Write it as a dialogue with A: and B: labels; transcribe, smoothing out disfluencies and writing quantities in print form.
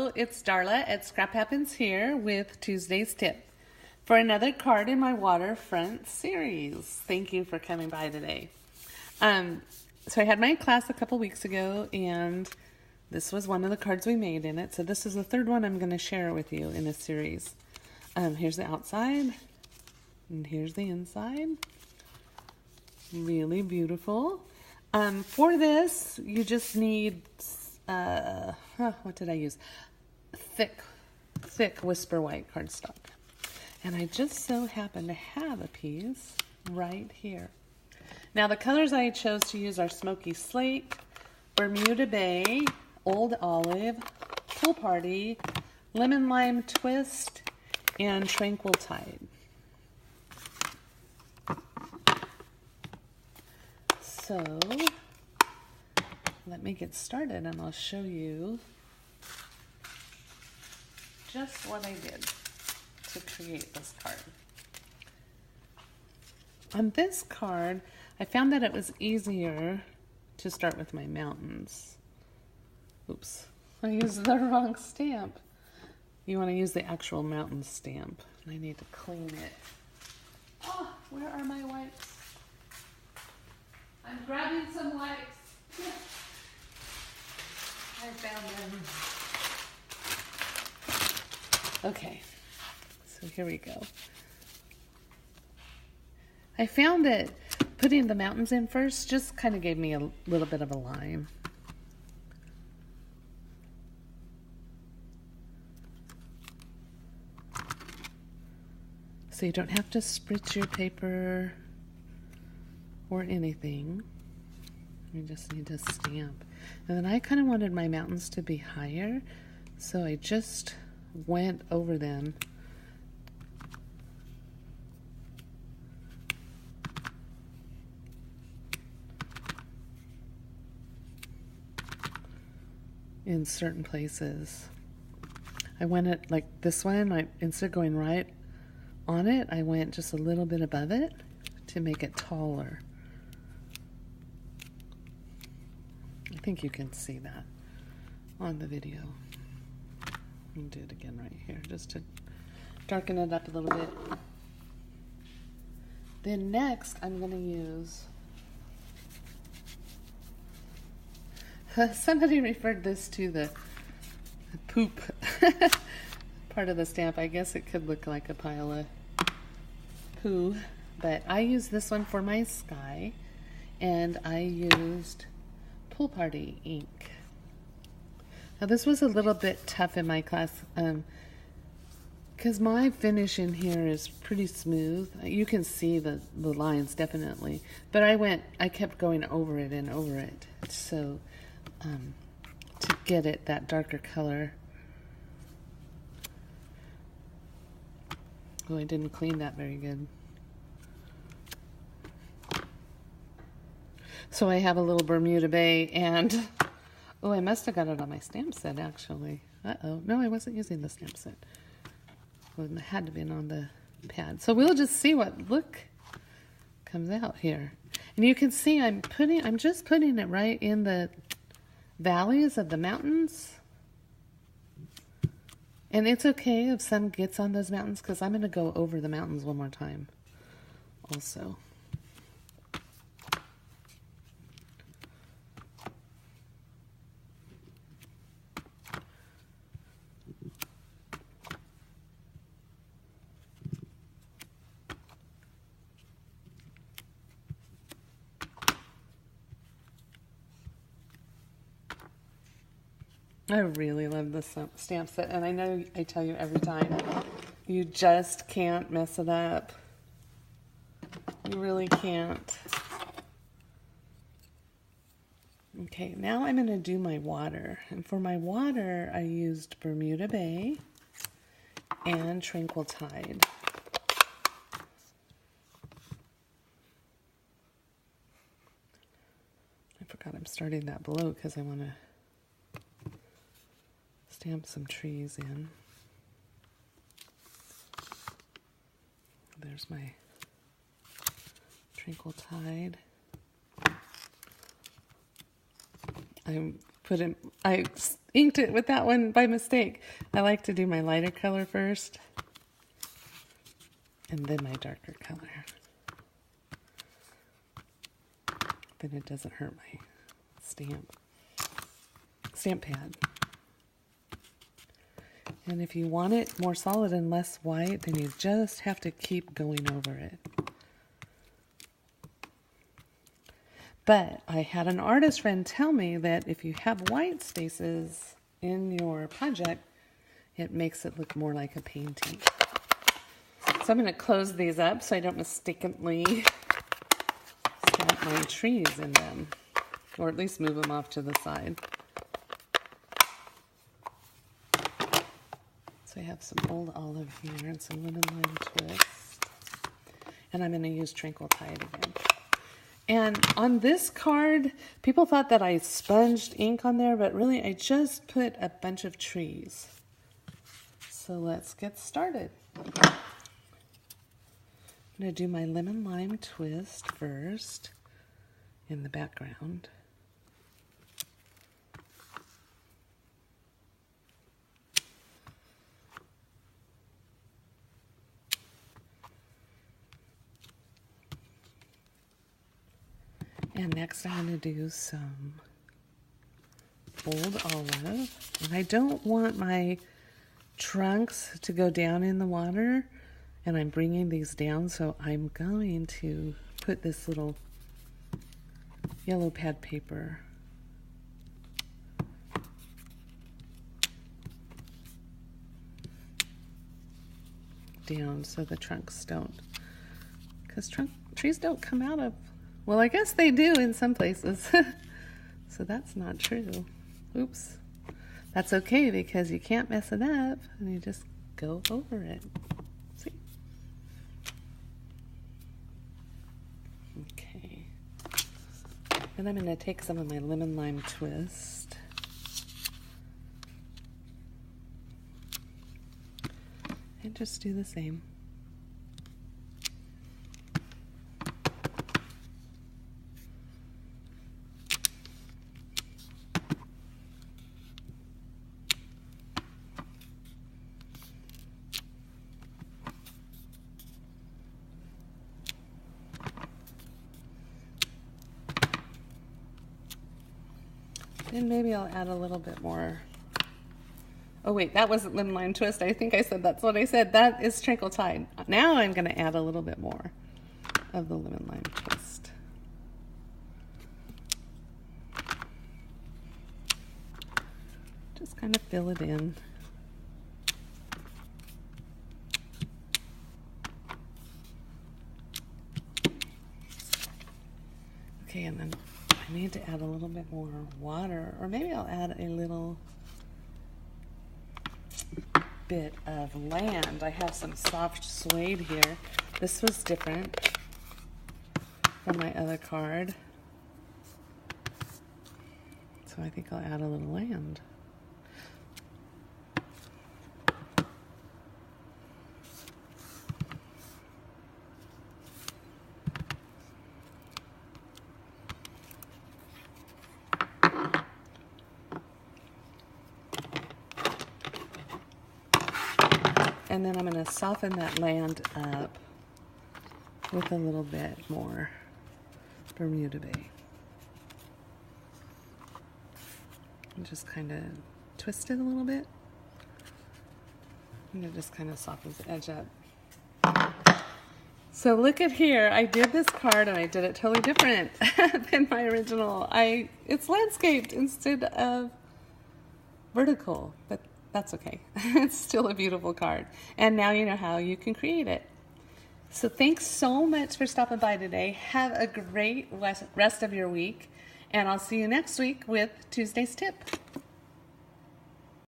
A: Hello, it's Darla at Scrap Happens here with Tuesday's tip for another card in my Waterfront series. Thank you for coming by today. So I had my class a couple weeks ago, and this was one of the cards we made in it. So this is the third one I'm going to share with you in a series. Here's the outside, and here's the inside. Really beautiful. For this, you just need, what did I use? Thick Whisper White cardstock. And I just so happen to have a piece right here. Now the colors I chose to use are Smoky Slate, Bermuda Bay, Old Olive, Pool Party, Lemon Lime Twist, and Tranquil Tide. So let me get started and I'll show you just what I did to create this card. On this card, I found that it was easier to start with my mountains. Oops, I used the wrong stamp. You want to use the actual mountain stamp. I need to clean it. Oh, where are my wipes? I'm grabbing some wipes. I found them. Okay, so here we go. I found that putting the mountains in first just kind of gave me a little bit of a line. So you don't have to spritz your paper or anything. You just need to stamp. And then I kind of wanted my mountains to be higher, so I just went over them. In certain places. I went at like this one, instead of going right on it, I went just a little bit above it to make it taller. I think you can see that on the video. I'll do it again right here just to darken it up a little bit. Then next I'm going to use, somebody referred this to the poop part of the stamp. I guess it could look like a pile of poo, but I used this one for my sky, and I used Pool Party ink. Now this was a little bit tough in my class because my finish in here is pretty smooth. You can see the lines definitely, but I kept going over it and over it, so to get it that darker color. Oh, I didn't clean that very good. So I have a little Bermuda Bay, and oh, I must have got it on my stamp set actually. Uh-oh, no, I wasn't using the stamp set. Well, it had to be on the pad. So we'll just see what look comes out here. And you can see I'm just putting it right in the valleys of the mountains. And it's okay if some gets on those mountains, because I'm going to go over the mountains one more time also. I really love this stamp set, and I know I tell you every time, you just can't mess it up. You really can't. Okay, now I'm going to do my water. And for my water, I used Bermuda Bay and Tranquil Tide. I forgot I'm starting that below because I want to stamp some trees in. There's my Tranquil Tide. I inked it with that one by mistake. I like to do my lighter color first and then my darker color. Then it doesn't hurt my stamp pad. And if you want it more solid and less white, then you just have to keep going over it. But I had an artist friend tell me that if you have white spaces in your project, it makes it look more like a painting. So I'm going to close these up so I don't mistakenly stamp my trees in them, or at least move them off to the side. So I have some old olive here and some lemon lime twist. And I'm going to use Tranquil Tide again. And on this card, people thought that I sponged ink on there, but really I just put a bunch of trees. So let's get started. I'm going to do my lemon lime twist first in the background. And next I'm going to do some old olive. And I don't want my trunks to go down in the water. And I'm bringing these down, so I'm going to put this little yellow pad paper down so the trunks don't. Because trees don't come out of... Well, I guess they do in some places. So that's not true. Oops. That's okay because you can't mess it up and you just go over it. See? Okay. And I'm going to take some of my lemon lime twist. And just do the same. And maybe I'll add a little bit more. Oh wait, that wasn't lemon lime twist. I think I said that's what I said. That is Tranquil Tide. Now I'm going to add a little bit more of the lemon lime twist. Just kind of fill it in. Okay, and then I need to add a little bit more water, or maybe I'll add a little bit of land. I have some soft suede here. This was different from my other card. So I think I'll add a little land. And then I'm going to soften that land up with a little bit more Bermuda Bay. And just kind of twist it a little bit. And it just kind of softens the edge up. So look at here. I did this card and I did it totally different than my original. It's landscaped instead of vertical, but that's okay. It's still a beautiful card. And now you know how you can create it. So thanks so much for stopping by today. Have a great rest of your week. And I'll see you next week with Tuesday's tip.